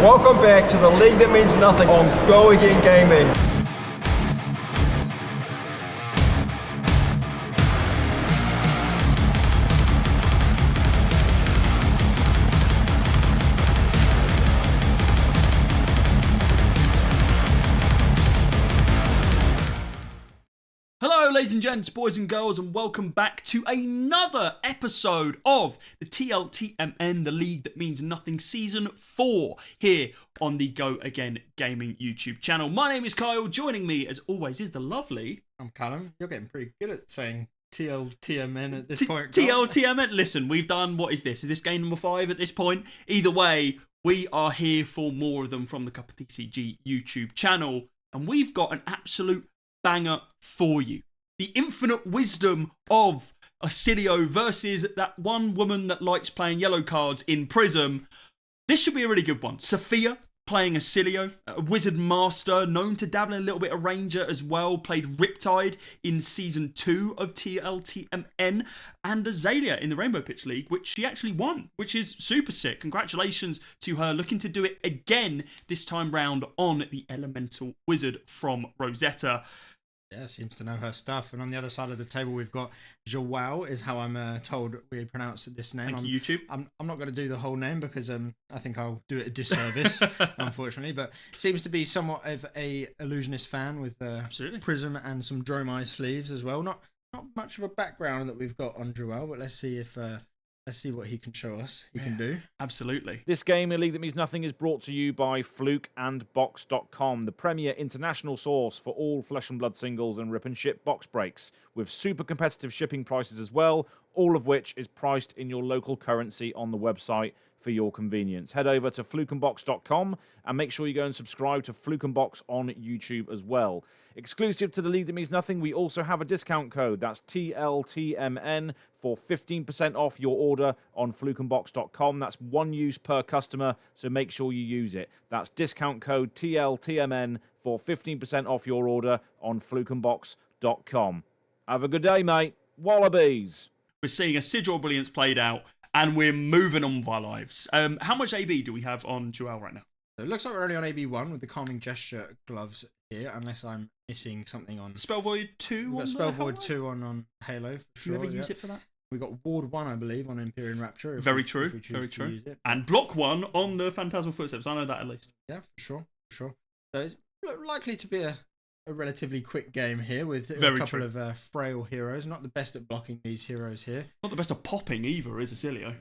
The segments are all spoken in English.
Welcome back to the league that means nothing on Go Again Gaming. Hello ladies and gents, boys and girls, and welcome back to another episode of the TLTMN, the League That Means Nothing, Season 4, here on the Go Again Gaming YouTube channel. My name is Kyle, joining me as always is the lovely... I'm Callum. You're getting pretty good at saying TLTMN at this point. TLTMN, listen, we've done, what is this? Is this game number 5 at this point? Either way, we are here for more of them from the Cup of TCG YouTube channel, and we've got an absolute banger for you. The infinite wisdom of Oscilio versus that one woman that likes playing yellow cards in Prism. This should be a really good one. Sophia playing Oscilio, a wizard master, known to dabble in a little bit of Ranger as well, played Riptide in Season 2 of TLTMN, and Azalea in the Rainbow Pitch League, which she actually won, which is super sick. Congratulations to her, looking to do it again this time round on the Elemental Wizard from Rosetta. Yeah, seems to know her stuff. And on the other side of the table, we've got Joao, is how I'm told we pronounce this name. Thank you, YouTube. I'm not going to do the whole name because I think I'll do it a disservice, unfortunately. But seems to be somewhat of a illusionist fan with Absolutely. Prism and some Dromai sleeves as well. Not much of a background that we've got on Joao, but let's see if let's see what he can show us. He can do. Absolutely. This game, A League That Means Nothing, is brought to you by FLUKE and Box.com, the premier international source for all Flesh and Blood singles and rip and ship box breaks, with super competitive shipping prices as well, all of which is priced in your local currency on the website for your convenience. Head over to flukeandbox.com and make sure you go and subscribe to Fluke and Box on YouTube as well. Exclusive to the League That Means Nothing, we also have a discount code. That's TLTMN for 15% off your order on flukeandbox.com. That's one use per customer, so make sure you use it. That's discount code TLTMN for 15% off your order on flukeandbox.com. Have a good day, mate. Wallabies. We're seeing a Sigil Brilliance played out, and we're moving on with our lives. How much AB do we have on Joel right now? So it looks like we're only on AB1 with the Calming Gesture gloves here, unless I'm missing something on... Spell Void 2 We've on got Spell Void 2 on Halo. For Do you sure, ever use it for that? We got Ward 1, I believe, on Empyrean Rapture. Very true. Very true. And Block 1 on the Phantasmal Footsteps. I know that at least. Yeah, for sure. So it's likely to be a relatively quick game here with Very a couple true. of frail heroes. Not the best at blocking these heroes here. Not the best at popping either, is Oscilio?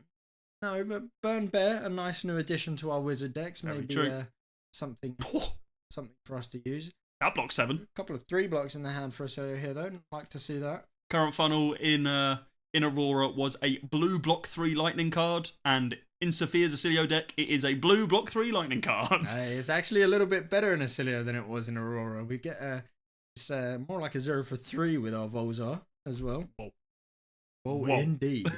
No, but Burn Bear, a nice new addition to our wizard decks. Very Maybe true. something for us to use. That block 7. A couple of 3 blocks in the hand for us here, though. Like to see that. Current funnel in Aurora was a blue block 3 lightning card, and in Sophia's Oscilio deck, it is a blue block 3 lightning card. It's actually a little bit better in Oscilio than it was in Aurora. We get it's more like a 0 for 3 with our Volzar as well. Whoa. Indeed.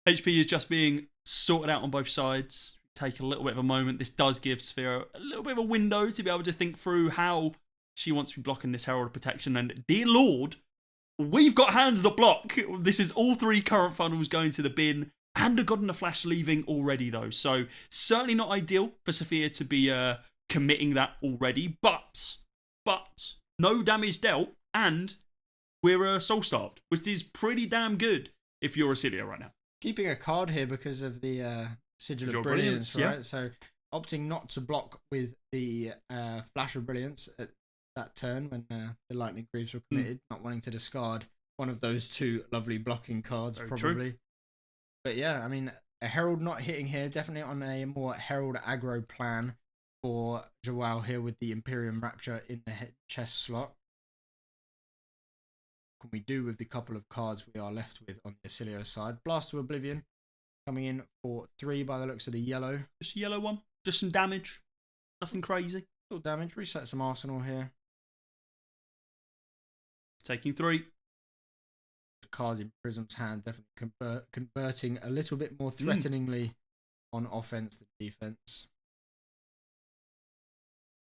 HP is just being sorted out on both sides. Take a little bit of a moment. This does give Sophia a little bit of a window to be able to think through how she wants to be blocking this Herald of Protection. And dear Lord, we've got hands that block. This is all 3 current funnels going to the bin, and a God and a Flash leaving already, though. So certainly not ideal for Sophia to be committing that already. But no damage dealt, and we're soul starved, which is pretty damn good if you're Oscilio right now. Keeping a card here because of the Sigil of Brilliance, right? So opting not to block with the Flash of Brilliance at that turn when the Lightning Greaves were committed, not wanting to discard one of those 2 lovely blocking cards. Very probably. true. But yeah, I mean, a Herald not hitting here, definitely on a more Herald aggro plan for Joao here with the Imperium Rapture in the chest slot. What can we do with the couple of cards we are left with on the Oscilio side? Blast to Oblivion coming in for 3 by the looks of the yellow. Just a yellow one. Just some damage. Nothing crazy. Little damage. Reset some arsenal here. Taking 3. Cards in Prism's hand, definitely converting a little bit more threateningly on offense than defense.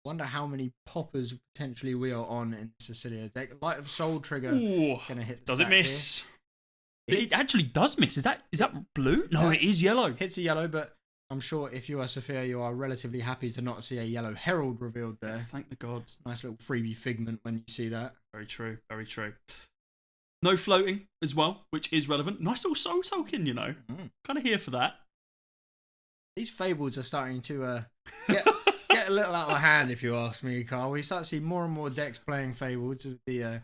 Wonder how many poppers potentially we are on in the Oscilio deck. Light of Soul Trigger gonna hit. Does it miss? It actually does miss. Is that blue? No, it is yellow. Hits a yellow, but I'm sure if you are Sophia, you are relatively happy to not see a yellow herald revealed there. Thank the gods. Nice little freebie figment when you see that. Very true. Very true. No floating as well, which is relevant. Nice little soul token, you know. Kind of here for that. These fables are starting to get a little out of hand, if you ask me, Carl. We start to see more and more decks playing fables with the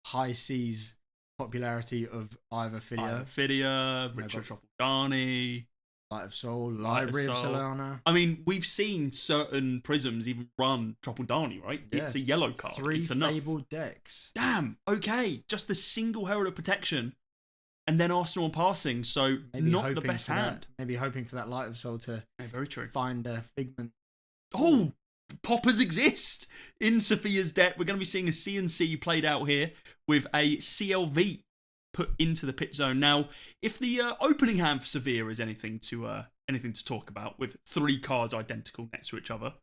high seas popularity of either Fidia, Richard Tropaldani, Light of Soul, Library of Solana. I mean, we've seen certain Prisms even run Tropaldani, right? Yeah. It's a yellow card. 3 it's enough. fabled decks. Damn, okay. Just the single Herald of Protection and then Arsenal passing, so Maybe not the best hand. Maybe hoping for that Light of Soul to very true. find a figment. Oh, poppers exist in Sophia's deck. We're going to be seeing a CNC played out here with a CLV put into the pitch zone. Now, if the opening hand for Sophia is anything to talk about, with 3 cards identical next to each other,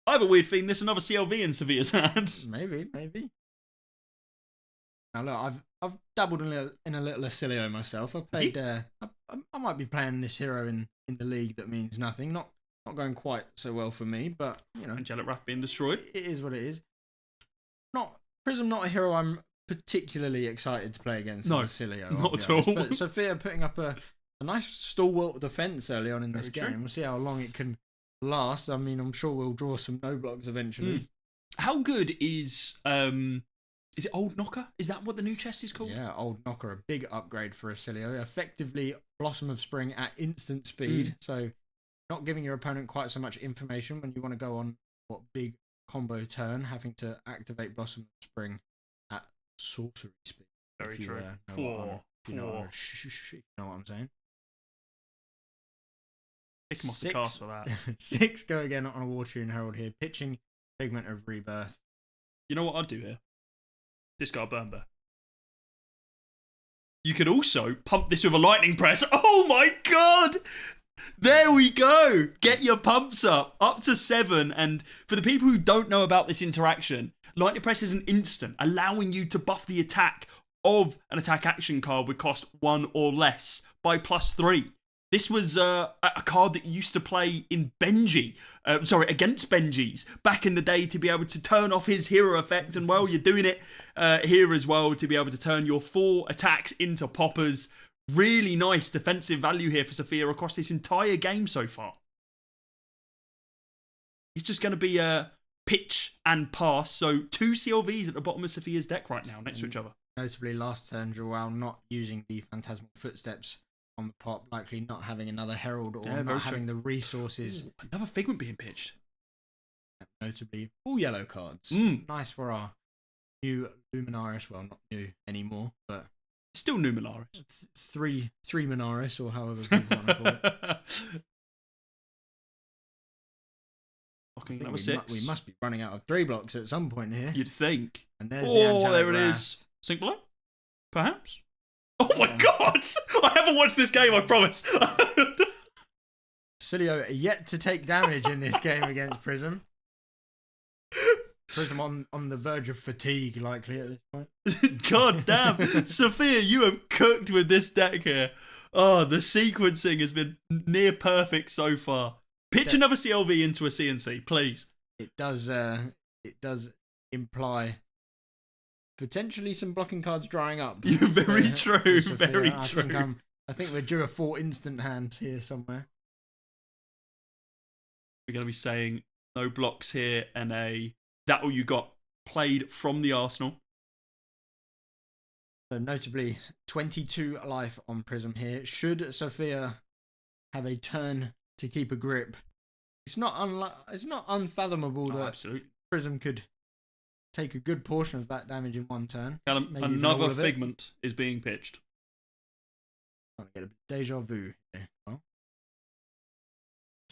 I have a weird feeling there's another CLV in Sophia's hand. Maybe. Now look, I've dabbled in a little Oscilio myself. I've played. I might be playing this hero in the league that means nothing. Not going quite so well for me, but you know, Angelic Wrath being destroyed. It is what it is. Prism, not a hero I'm particularly excited to play against. No, Oscilio, not at all. But Sophia putting up a nice stalwart defense early on in this Very game. true. We'll see how long it can last. I mean, I'm sure we'll draw some no blocks eventually. How good is it Old Knocker? Is that what the new chest is called? Yeah, Old Knocker, a big upgrade for Oscilio. Effectively, Blossom of Spring at instant speed. So, not giving your opponent quite so much information when you want to go on what big combo turn, having to activate Blossom of Spring at sorcery speed. Very You true. know what I'm saying? Pick him off the cast for that. 6 go again on a Water Herald here, pitching Figment of Rebirth. You know what I'd do here? Discard Burnbear. You could also pump this with a lightning press. Oh my god! There we go. Get your pumps up to 7. And for the people who don't know about this interaction, lightning press is an instant, allowing you to buff the attack of an attack action card with cost 1 or less by +3. This was a card that used to play in against Benji's back in the day to be able to turn off his hero effect. And well, you're doing it here as well to be able to turn your 4 attacks into poppers. Really nice defensive value here for Sophia across this entire game so far. It's just going to be a pitch and pass. So 2 CLVs at the bottom of Sophia's deck right now next to each other. Notably, last turn, Joao not using the Phantasmal Footsteps on the pop, likely not having another Herald or not having the resources. Ooh, another Figment being pitched. Notably, all yellow cards. Nice for our new Luminaris. Well, not new anymore, but still Numenaris. 3 Minaris, or however people want to call it. Number 6. We must be running out of 3 blocks at some point here. You'd think. And there's the Angelic there it Wrath. is. Sink below? Perhaps? Oh my god! I haven't watched this game, I promise. Oscilio yet to take damage in this game against Prism. Prism on the verge of fatigue, likely at this point. God damn. Sophia, you have cooked with this deck here. Oh, the sequencing has been near perfect so far. Pitch another CLV into a CNC, please. It does imply potentially some blocking cards drying up. Very true, Sophia. very true. I think we're due a 4 instant hand here somewhere. We're going to be saying no blocks here and that all you got played from the Arsenal. So notably 22 life on Prism here. Should Sophia have a turn to keep a grip, it's not unfathomable that absolutely. Prism could take a good portion of that damage in one turn. Callum, another Figment is being pitched. Trying to get a deja vu here. Well,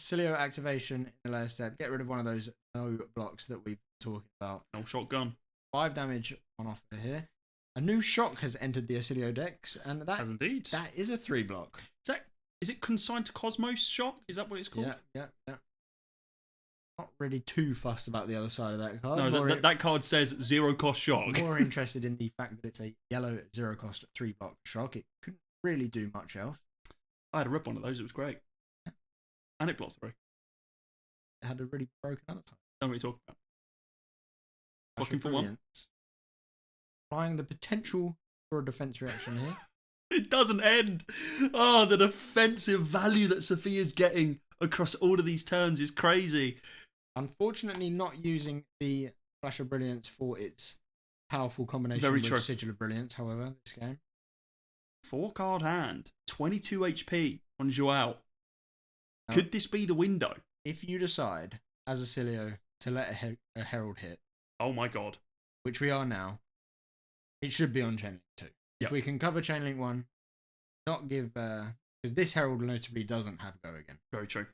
Oscilio activation in the last step. Get rid of one of those no blocks that we've been talking about. No shotgun. 5 damage on offer here. A new shock has entered the Oscilio decks, and that is a 3 block. Is it Consigned to Cosmos Shock? Is that what it's called? Yeah. Not really too fussed about the other side of that card. No, that card says 0 cost shock. More interested in the fact that it's a yellow 0 cost 3 block shock. It couldn't really do much else. I had a rip one of those. It was great. And it blocked 3. It had a really broken other side. Don't really talk about. Flash Blocking of for 1. Brilliance. Applying the potential for a defense reaction here. It doesn't end. Oh, the defensive value that Sophia's getting across all of these turns is crazy. Unfortunately, not using the Flash of Brilliance for its powerful combination Very with true. Sigil of Brilliance, however, this game. 4-card hand. 22 HP on Joao. Could this be the window? If you decide, as Oscilio, to let a Herald hit, Oh my god. which we are now, it should be on Chainlink 2. Yep. If we can cover Chainlink 1, not give... Because this Herald notably doesn't have Go Again. Very true.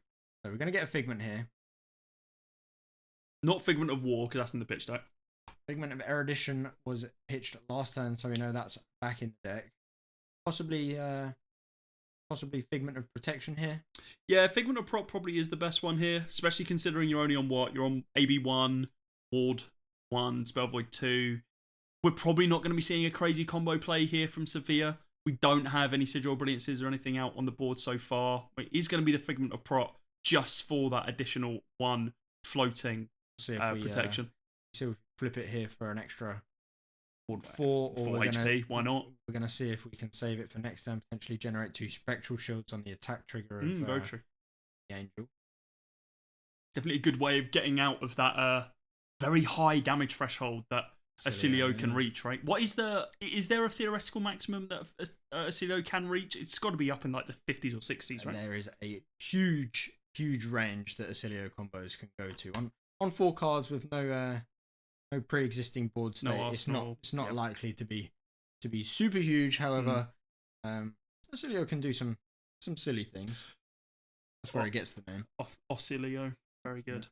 So we're going to get a Figment here. Not Figment of War, because that's in the pitch deck. Figment of Erudition was pitched last turn, so we know that's back in the deck. Possibly Figment of Protection here. Yeah, Figment of Prop probably is the best one here, especially considering you're only on what? You're on AB1, Ward 1, Spell Void 2. We're probably not going to be seeing a crazy combo play here from Sophia. We don't have any Sigil Brilliances or anything out on the board so far. It is going to be the Figment of Prop just for that additional 1 floating See if we protection. see if we flip it here for an extra Ward 4 or 4 we're HP, why not? We're going to see if we can save it for next turn, potentially generate 2 Spectral Shields on the attack trigger of Very true. the Angel. Definitely a good way of getting out of that very high damage threshold that Oscilio can reach, right? Is there a theoretical maximum that Oscilio can reach? It's got to be up in like the 50s or 60s, right? There is a huge range that Oscilio combos can go to. On 4 cards with no pre-existing board state, arsenal, it's not likely to be super huge. However, Oscilio can do some silly things. That's where he gets the name. Oscilio, very good.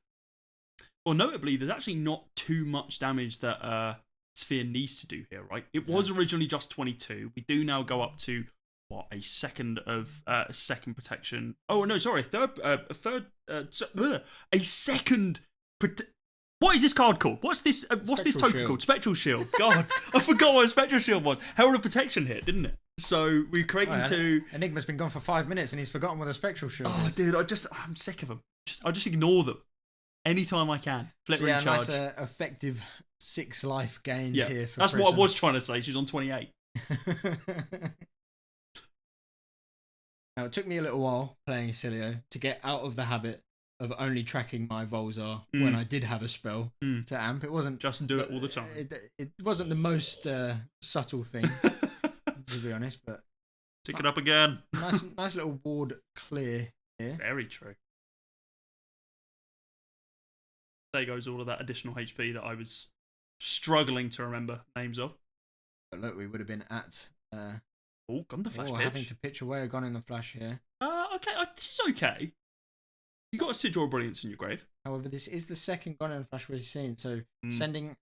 Well, notably, there's actually not too much damage that Sphere needs to do here, right? It was originally just 22. We do now go up to a second protection. Oh no, sorry, a second. What is this card called? What's this token Shield. called? Spectral Shield. God, I forgot what a Spectral Shield was. Herald of Protection hit, didn't it? So we creating two. Enigma's been gone for 5 minutes and he's forgotten what a Spectral Shield is. Dude, I'm sick of them. I just ignore them anytime I can. Flip recharge. Nice effective 6 life gain here for that's Prism. what I was trying to say. She's on 28. Now, it took me a little while playing Oscilio to get out of the habit of only tracking my Volzar when I did have a spell to amp. It wasn't just do it all the time. It wasn't the most subtle thing, to be honest. But pick it up again. nice little ward clear here. Very true. There goes all of that additional HP that I was struggling to remember names of. But look, we would have been at. Gone the flash pitch. Having to pitch away, gone in the flash here. Okay, this is okay. You got a Sigil Brilliance in your grave. However, this is the second gone in the flash we've seen. So sending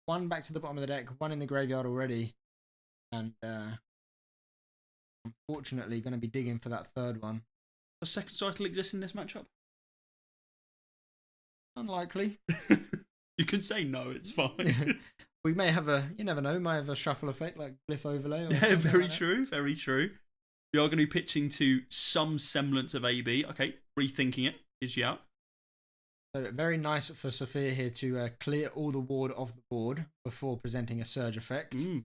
1 back to the bottom of the deck, 1 in the graveyard already, and unfortunately going to be digging for that 3rd one. Does second cycle exist in this matchup? Unlikely. You can say no, it's fine. We may have you never know, might have a shuffle effect like Glyph Overlay. Or very like true, very true. We are going to be pitching to some semblance of AB. Okay, rethinking it. Is you out? So very nice for Sophia here to clear all the ward off the board before presenting a Surge Effect. So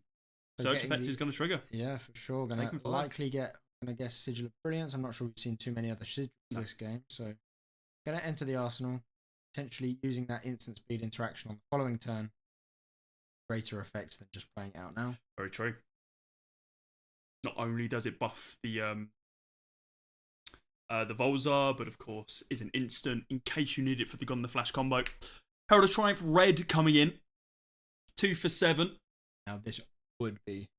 Surge Effect is going to trigger. Yeah, for sure. Going to likely guess Sigil of Brilliance. I'm not sure we've seen too many other Sigils this game. So going to enter the arsenal, potentially using that instant speed interaction on the following turn. Greater effect than just playing it out now. Very true. Not only does it buff the Volzar, but of course is an instant in case you need it for the Gone in the Flash combo. Herald of Triumph red coming in. 2 for 7. Now this would be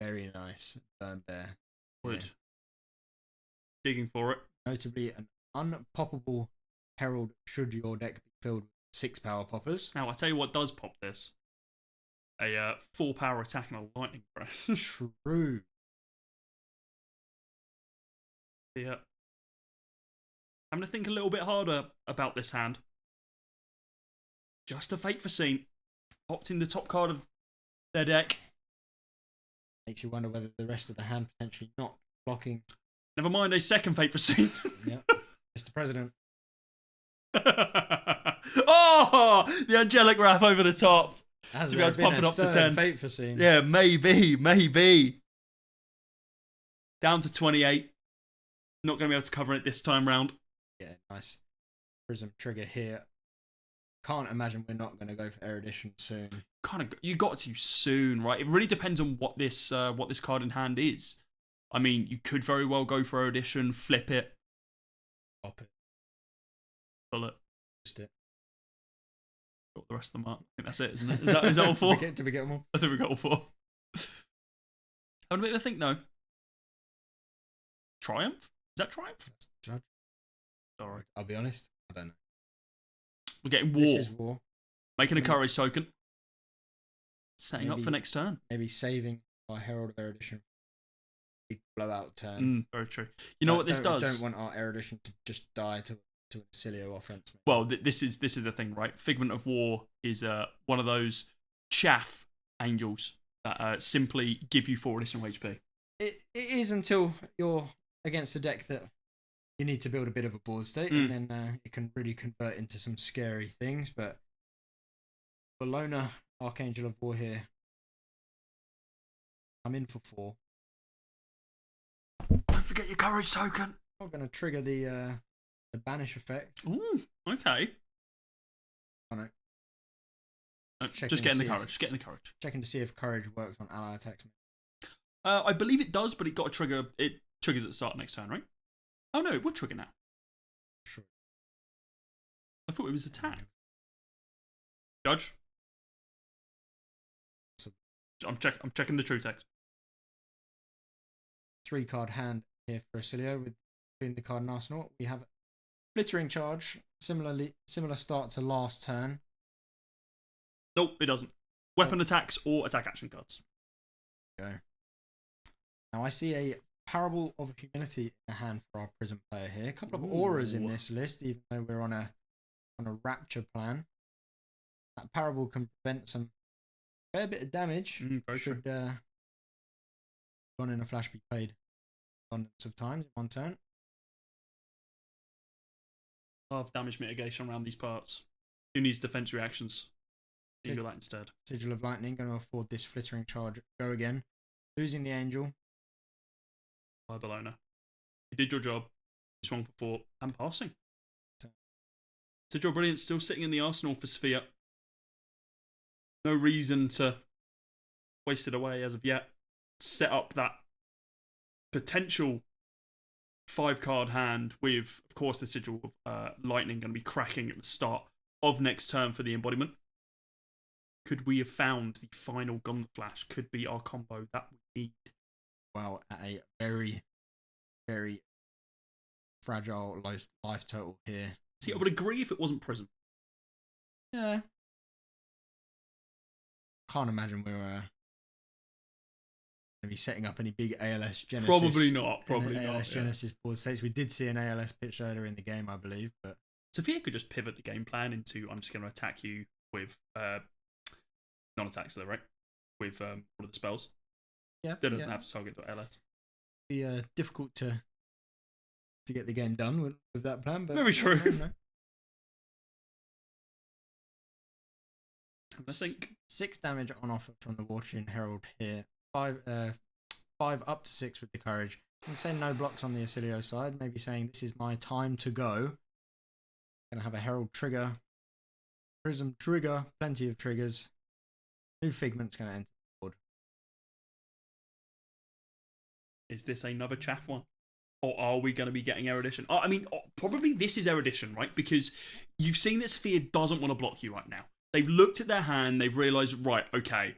very nice turn there. Would. Digging for it. Notably an unpoppable Herald should your deck be filled with 6 power poppers. Now I tell you what does pop this. A 4 power attack and a lightning press. True. Yeah. I'm going to think a little bit harder about this hand. Just a Fate Foreseen. Opting the top card of their deck. Makes you wonder whether the rest of the hand potentially not blocking. Never mind a second Fate Foreseen. Yeah. Mr. President. Oh, the angelic wrap over the top. Has To be able to pump it up to 10. Fate foreseen? Yeah, maybe. Down to 28. Not going to be able to cover it this time round. Yeah, nice. Prism trigger here. Can't imagine we're not going to go for erudition soon. You got to soon, right? It really depends on what this card in hand is. I mean, you could very well go for erudition, flip it, Pop it. pull it. Just it. Got the rest of them up. I think that's it, isn't it? Is that all four? Did we get them all? I think we got all four. Having a bit of a think, though. Triumph? Is that Triumph? Judge. Sorry. I'll be honest. I don't know. We're getting War. This is War. Making a courage token. Setting up Maybe- for next turn. Maybe saving our Herald of Erudition. Big blowout turn. Very true. You know what this does? We don't want our Erudition to just die to an Oscilio offense. Well, this is the thing, right? Figment of War is one of those chaff angels that simply give you 4 additional HP. It is until you're against a deck that you need to build a bit of a board state, and then it can really convert into some scary things. But Bologna, Archangel of War here. I'm in for 4. Don't forget your courage token. I'm going to trigger the banish effect. Ooh, okay. Oh, no. Just getting the courage. Just getting the courage. Checking to see if courage works on ally attacks. I believe it does, but it got a trigger. It triggers at the start of next turn, right? Oh no, it would trigger now. Sure. I thought it was attack. Judge. I'm checking the true text. 3-card hand here for Oscilio with between the card and arsenal. We have Flittering Charge, similar start to last turn. Nope, it doesn't. Weapon attacks or attack action cards. Go. Now I see a Parable of Humility in the hand for our Prism player here. A couple of auras in this list, even though we're on a Rapture plan. That Parable can prevent some fair bit of damage. Very should gone in a flash be played abundance of times in one turn. Love damage mitigation around these parts. Who needs defense reactions? You do that instead. Sigil of Lightning, going to afford this Flittering Charge. Go again. Losing the Angel. By Bologna. You did your job. You swung for 4 and passing. Sigil of Brilliance still sitting in the arsenal for Sphere. No reason to waste it away as of yet. Set up that potential 5-card hand with, of course, the Sigil of Lightning going to be cracking at the start of next turn for the embodiment. Could we have found the final Gun Flash? Could be our combo that we need. Wow, at a very, very fragile life total here. See, I would agree if it wasn't Prism. Yeah. Can't imagine we're going to be setting up any big ALS Genesis. Probably not. ALS Genesis board states. We did see an ALS pitch earlier in the game, I believe. But Sophia could just pivot the game plan into I'm just going to attack you with non-attacks, though, right? With one of the spells. Yeah. That doesn't have to target .ls. Be difficult to get the game done with that plan. But very true. No. I think 6 damage on offer from the Watery Herald here. 5 up to 6 with the courage. And say no blocks on the Oscilio side. Maybe saying this is my time to go. Gonna have a Herald trigger. Prism trigger. Plenty of triggers. New Figment's gonna enter the board. is this another chaff one? Or are we going to be getting Erudition? I mean, probably this is Erudition, right? Because you've seen that Sphere doesn't want to block you right now. They've looked at their hand, they've realised, right, okay,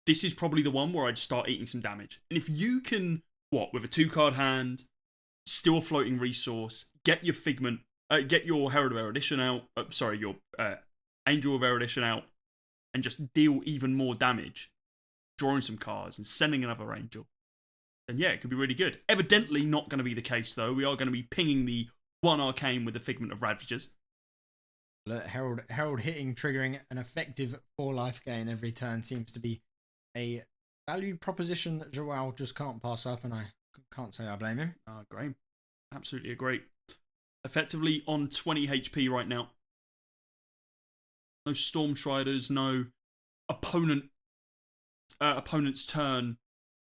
this is probably the one where I'd start eating some damage. And if you can, with a 2-card hand, still a floating resource, get your Figment, get your Herald of Erudition out, your Angel of Erudition out, and just deal even more damage, drawing some cards and sending another Angel, then yeah, it could be really good. Evidently not going to be the case, though. We are going to be pinging the 1 Arcane with the Figment of Ravagers. Herald hitting, triggering an effective 4 life gain every turn seems to be a value proposition that Joao just can't pass up, and I can't say I blame him. Great. Absolutely agree. effectively on 20 HP right now. No Storm Striders, no opponent's turn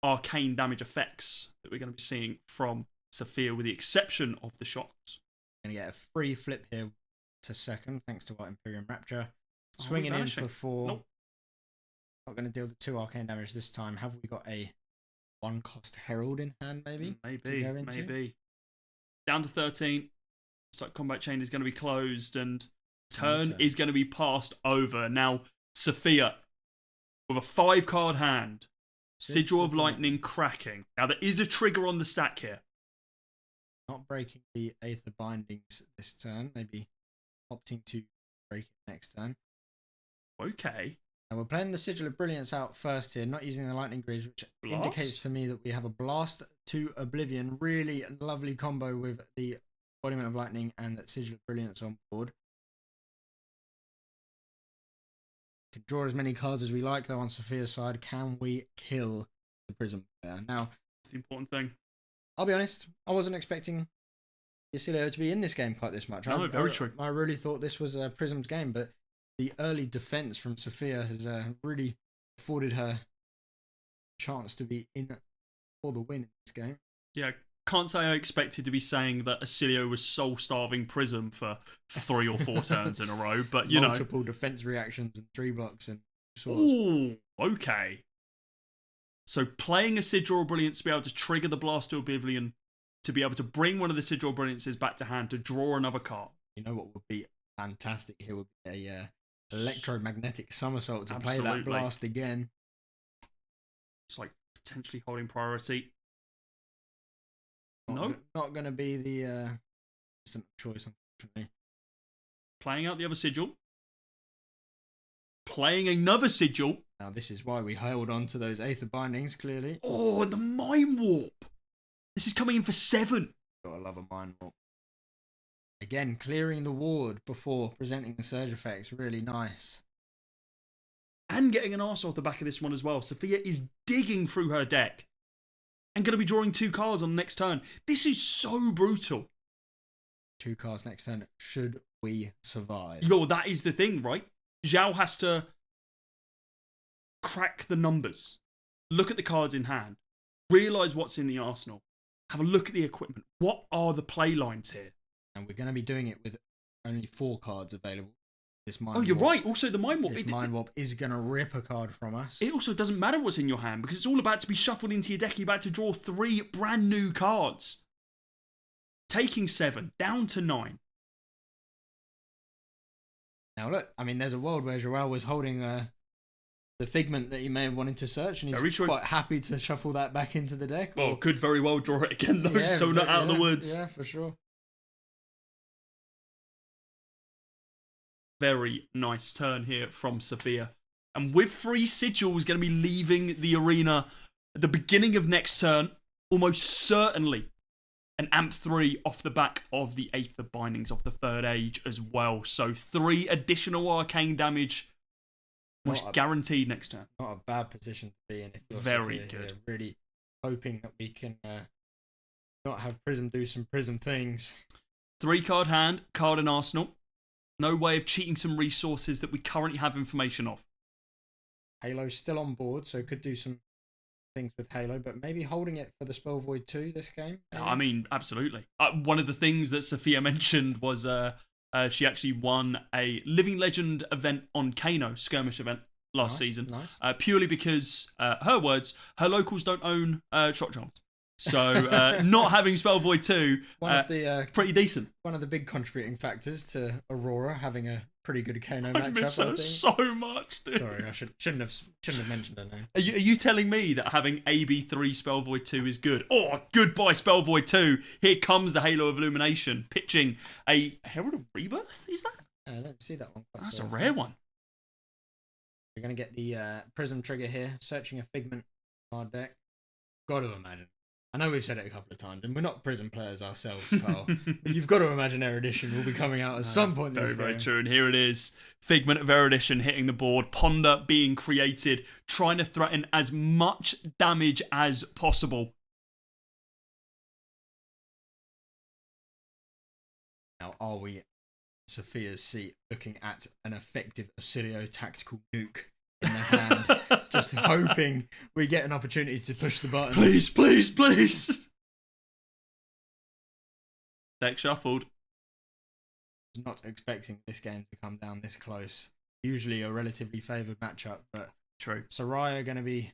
arcane damage effects that we're going to be seeing from Sophia, with the exception of the shocks. Going to get a free flip here to second, thanks to our Imperium Rapture. Swinging in for 4. Nope. Not going to deal the 2 arcane damage this time. Have we got a 1-cost Herald in hand, maybe? Maybe. Down to 13. Looks like combat chain is going to be closed and turn is going to be passed over. Now, Sophia, with a 5-card hand, Sigil of Lightning cracking. Now, there is a trigger on the stack here. Not breaking the Aether Bindings this turn. Maybe opting to break it next turn. Okay. And we're playing the Sigil of Brilliance out first here, not using the Lightning Greaves, which indicates to me that we have a Blast to Oblivion. Really lovely combo with the Embodiment of Lightning and that Sigil of Brilliance on board. Can draw as many cards as we like, though, on Sophia's side. Can we kill the Prism player? Now, that's the important thing. I'll be honest, I wasn't expecting Oscilio to be in this game quite this much. No, very true. I really thought this was Prism's game, but the early defense from Sophia has really afforded her a chance to be in for the win in this game. Yeah, can't say I expected to be saying that Oscilio was soul-starving Prism for 3 or 4 turns in a row, but you multiple defense reactions and 3 blocks and sorts. Ooh, okay. So playing a Sigil of Brilliance to be able to trigger the Blast to Oblivion, to be able to bring one of the Sigil of Brilliances back to hand to draw another card. You know what would be fantastic here would be a electromagnetic somersault to play that Blast again. It's like potentially holding priority. Not going to be the instant choice, unfortunately. Playing out the other Sigil. Playing another Sigil. Now, this is why we held on to those Aether Bindings, clearly. Oh, and the Mind Warp. This is coming in for 7. Gotta love a Mind Warp. Again, clearing the ward before presenting the surge effects. Really nice. And getting an arse off the back of this one as well. Sophia is digging through her deck. And going to be drawing 2 cards on the next turn. This is so brutal. 2 cards next turn. Should we survive? Yo, that is the thing, right? Zhao has to crack the numbers. Look at the cards in hand. Realise what's in the arsenal. Have a look at the equipment. What are the play lines here? And we're going to be doing it with only 4 cards available. This Mind Warp. Warp. Right. Also, the Mind Warp. This Mind Warp is going to rip a card from us. It also doesn't matter what's in your hand because it's all about to be shuffled into your deck. You're about to draw 3 brand new cards. Taking 7, down to 9. Now look, I mean, there's a world where Joel was holding the Figment that he may have wanted to search, and he's quite happy to shuffle that back into the deck. Well, could very well draw it again, though, so not out of the woods. Yeah, for sure. Very nice turn here from Sophia. And with 3 Sigils going to be leaving the arena at the beginning of next turn, almost certainly an Amp 3 off the back of the Aether Bindings of the 3rd Age as well. So 3 additional arcane damage, almost guaranteed next turn. Not a bad position to be in. If you're very Sophia good. Here, really hoping that we can not have Prism do some Prism things. 3-card hand, card in arsenal. No way of cheating some resources that we currently have information of. Halo's still on board, so could do some things with Halo, but maybe holding it for the Spell Void 2 this game. Maybe? I mean, absolutely. One of the things that Sophia mentioned was she actually won a Living Legend event on Kano, skirmish event, last season. Nice. Purely because, her words, her locals don't own shot charms. So not having Spell Void 2, pretty decent. One of the big contributing factors to Aurora having a pretty good Kano matchup. I miss her so much, dude. Sorry, I shouldn't have mentioned her name. Are you telling me that having AB3 Spell Void 2 is good? Oh, goodbye Spell Void 2. Here comes the Halo of Illumination, pitching a Herald of Rebirth, is that? I don't see that one. That's a rare one. We're going to get the Prism trigger here, searching a Figment card deck. Got to imagine. I know we've said it a couple of times, and we're not Prism players ourselves, Carl. But you've got to imagine Erudition will be coming out at some point this game. Very true, and here it is. Figment of Erudition hitting the board, Ponder being created, trying to threaten as much damage as possible. Now, are we in Sophia's seat looking at an effective Oscilio tactical nuke in the hand, just hoping we get an opportunity to push the button? Please, please, please. Deck shuffled. Not expecting this game to come down this close. Usually a relatively favoured matchup, but True. Soraya going to be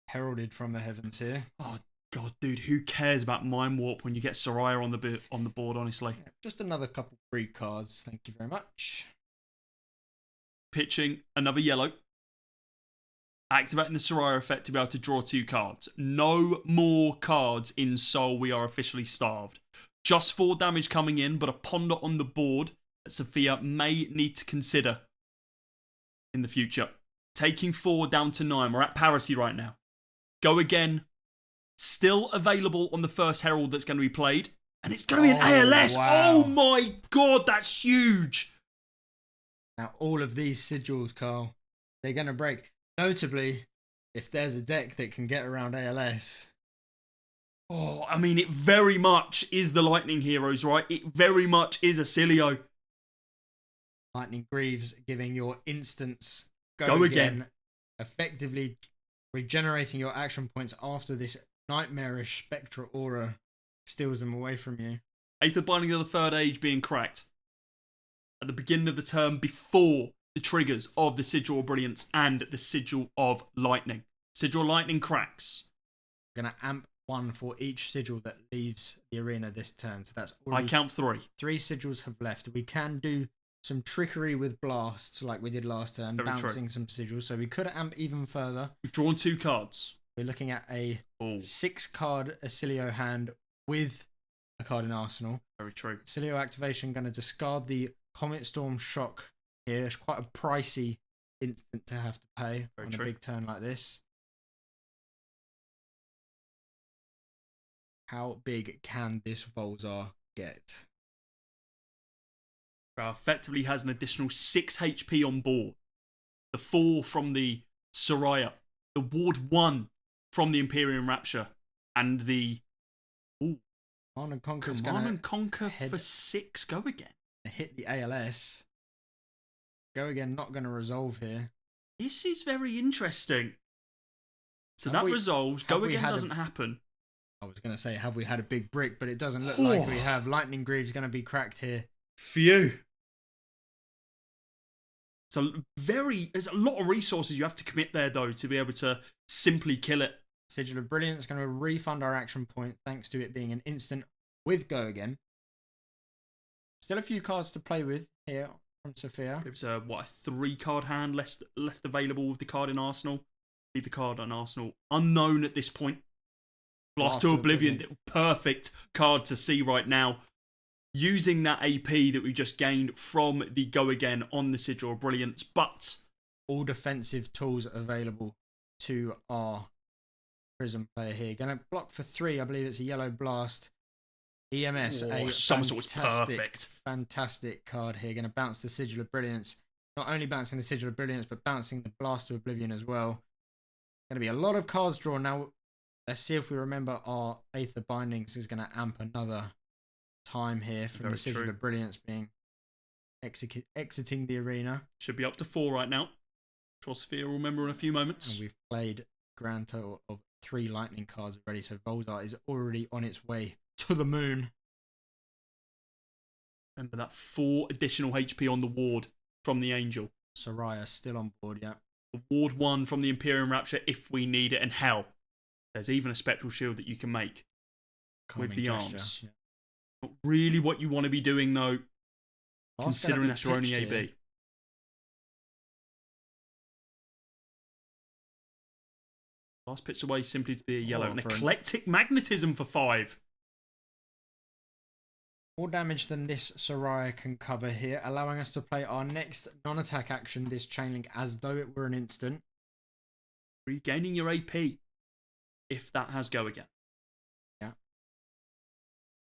heralded from the heavens here. Oh God, dude, who cares about Mind Warp when you get Soraya on the board? Honestly, Yeah, just another couple free cards. Thank you very much. pitching another yellow. Activating the Soraya effect to be able to draw 2 cards. No more cards in Soul. We are officially starved. Just 4 damage coming in, but a ponder on the board that Sophia may need to consider in the future. Taking 4 down to 9. We're at parity right now. Go again. Still available on the first Herald that's going to be played. And it's going to be an ALS. Wow. Oh my God, that's huge. Now, all of these sigils, Carl, they're going to break. Notably, if there's a deck that can get around ALS. Oh, I mean, it very much is the Lightning Heroes, right? It very much is Oscilio. Lightning Greaves giving your instants Go again. Effectively regenerating your action points after this nightmarish Spectra aura steals them away from you. Eighth of Binding of the Third Age being cracked at the beginning of the turn before the triggers of the Sigil of Brilliance and the Sigil of Lightning. Sigil of Lightning cracks. Going to amp 1 for each sigil that leaves the arena this turn. So that's I already count 3. 3 sigils have left. We can do some trickery with blasts like we did last turn, Very true. bouncing some sigils. So we could amp even further. We've drawn 2 cards. We're looking at a Oh, 6-card Oscilio hand with a card in Arsenal. very true. Oscilio activation going to discard the Comet Storm Shock here. It's quite a pricey instant to have to pay Very on true. a big turn like this. How big can this Volzar get? Effectively has an additional 6 HP on board. The 4 from the Soraya. The Ward 1 from the Imperium Rapture. And the Command and Conquer's Command going and Conquer head- for 6. Go again. to hit the ALS. Go again, not going to resolve here. This is very interesting. So Have that we- resolves. have Go we again had a- doesn't happen. I was going to say, have we had a big brick? But it doesn't look like we have. Lightning Greaves going to be cracked here. Phew. There's a lot of resources you have to commit there, though, to be able to simply kill it. Sigil of Brilliance going to refund our action point thanks to it being an instant with Go again. Still a few cards to play with here from Sophia. It was a 3-card hand left available with the card in Arsenal. Leave the card in Arsenal unknown at this point. Blast to Oblivion, perfect card to see right now. Using that AP that we just gained from the Go Again on the Sigil of Brilliance, but All defensive tools available to our Prism player here. Going to block for 3. I believe it's a yellow blast. EMS, a Somersault's perfect. fantastic card here. Going to bounce the Sigil of Brilliance. Not only bouncing the Sigil of Brilliance, but bouncing the Blast to Oblivion as well. Going to be a lot of cards drawn. Now, let's see if we remember our Aether Bindings is going to amp another time here from Very the Sigil true. of Brilliance being exiting the arena. Should be up to 4 right now. Trosphere will remember in a few moments. And we've played a grand total of 3 lightning cards already, so Volzar is already on its way to the moon. Remember that 4 additional HP on the ward from the Angel. Soraya still on board, yeah. The ward 1 from the Imperium Rapture if we need it. And hell, there's even a Spectral Shield that you can make Calming with the gesture, arms. yeah. Not really what you want to be doing, though, Last considering gonna be that's your only pitched here. AB. Last pitch away simply to be a yellow. Oh, An for an- Eclectic Magnetism for 5. More damage than this Soraya can cover here, allowing us to play our next non-attack action, this Chain Link, as though it were an instant. Regaining your AP if that has Go Again. Yeah.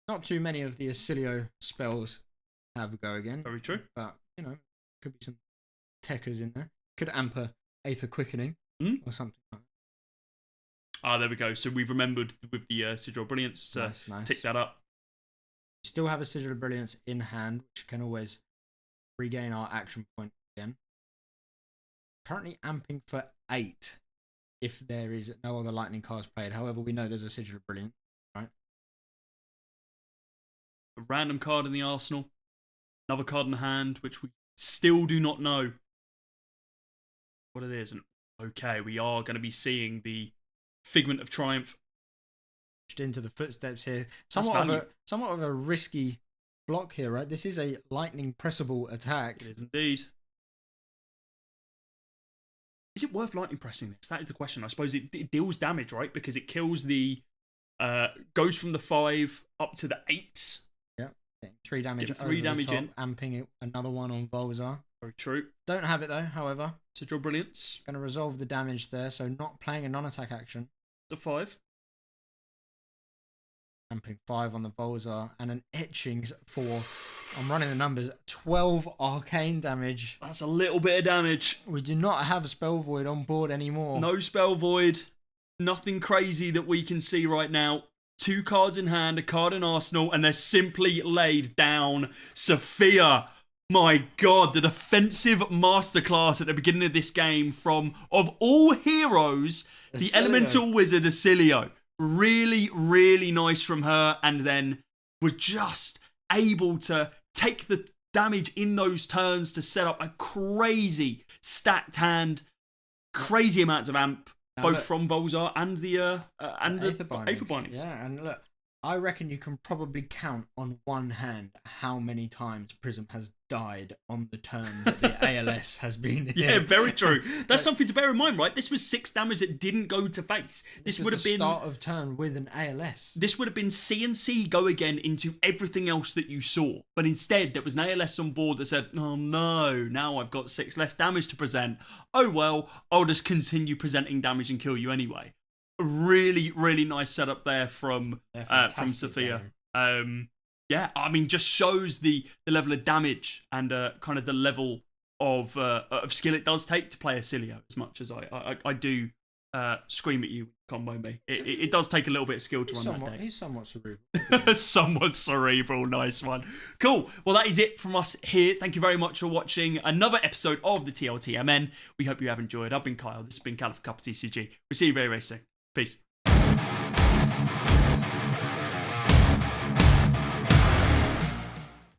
Not too many of the Oscilio spells have Go Again, Very true. but, could be some techers in there. Could amp a Aether Quickening or something like that. Ah, there we go. So we've remembered with the Sigil of Brilliance to Nice. tick that up. Still have a Sigil of Brilliance in hand, which can always regain our action point again. Currently amping for 8 if there is no other lightning cards played. However, we know there's a Sigil of Brilliance, right? A random card in the arsenal. Another card in the hand, which we still do not know what it is. And okay, we are going to be seeing the Figment of Triumph Into the footsteps here. That's Somewhat of a risky block here, right? This is a lightning pressable attack. It is indeed. Is it worth lightning pressing this? That is the question. I suppose it deals damage, right? Because it kills the... goes from the 5 up to the 8. Yeah. 3 damage Getting 3 damage top, in. amping it, another one on Volzar. Very true. Don't have it though, however. Sigil Brilliance. Going to resolve the damage there, so not playing a non-attack action. The 5. Amping 5 on the Volzar, and an Etchings for, I'm running the numbers, 12 arcane damage. That's a little bit of damage. We do not have a Spell Void on board anymore. No Spell Void. Nothing crazy that we can see right now. 2 cards in hand, a card in arsenal, and they're simply laid down. Sophia. My God, the defensive masterclass at the beginning of this game from, of all heroes, the Oscilio. Elemental Wizard Oscilio. Really, really nice from her. And then we're just able to take the damage in those turns to set up a crazy stacked hand. Crazy amounts of amp, both from Volzar and the Aether Bindings. Yeah, and look, I reckon you can probably count on one hand how many times Prism has died on the turn that the ALS has been here. Yeah, very true. That's something to bear in mind, right? This was 6 damage that didn't go to face. This would have been start of turn with an ALS. This would have been CNC go again into everything else that you saw. But instead, there was an ALS on board that said, oh no, now I've got 6 less damage to present. Oh well, I'll just continue presenting damage and kill you anyway. Really, really nice setup there from Sophia. Yeah, I mean, just shows the level of damage and kind of the level of skill it does take to play Oscilio. As much as I do scream at you, combo me. It does take a little bit of skill to run that deck. He's somewhat cerebral. Somewhat cerebral, nice one. Cool. Well, that is it from us here. Thank you very much for watching another episode of the TLTMN. We hope you have enjoyed. I've been Kyle. This has been Cal for Cup of TCG. We'll see you very, very soon. Peace.